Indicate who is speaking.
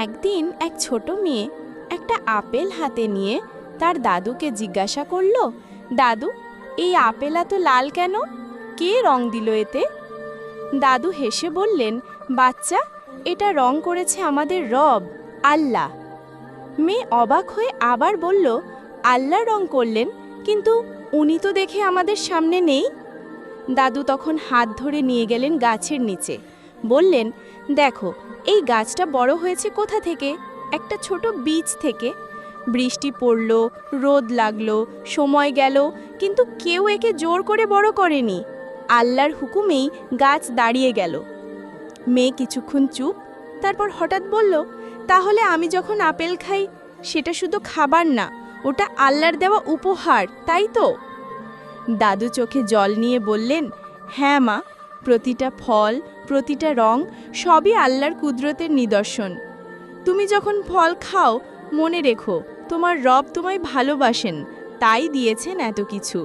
Speaker 1: একদিন এক ছোট মেয়ে একটা আপেল হাতে নিয়ে তার দাদুকে জিজ্ঞাসা করলো, দাদু, এই আপেল এত লাল কেন? কে রং দিল এতে? দাদু হেসে বললেন, বাচ্চা, এটা রং করেছে আমাদের রব আল্লাহ। মেয়ে অবাক হয়ে আবার বলল, আল্লাহ রং করলেন, কিন্তু উনি তো দেখে আমাদের সামনে নেই। দাদু তখন হাত ধরে নিয়ে গেলেন গাছের নিচে, বললেন, দেখো, এই গাছটা বড় হয়েছে কোথা থেকে? একটা ছোট বীজ থেকে। বৃষ্টি পড়ল, রোদ লাগলো, সময় গেল, কিন্তু কেউ একে জোর করে বড় করেনি। আল্লাহর হুকুমেই গাছ দাঁড়িয়ে গেল। মেয়ে কিছুক্ষণ চুপ, তারপর হঠাৎ বলল, তাহলে আমি যখন আপেল খাই, সেটা শুধু খাবার না, ওটা আল্লাহর দেওয়া উপহার, তাই তো? দাদু চোখে জল নিয়ে বললেন, হ্যাঁ মা, প্রতিটা ফল, প্রতিটা রং সবই আল্লাহর কুদরতের নিদর্শন। তুমি যখন ফল খাও, মনে রেখো, তোমার রব তোমায় ভালোবাসেন, তাই দিয়েছেন এত কিছু।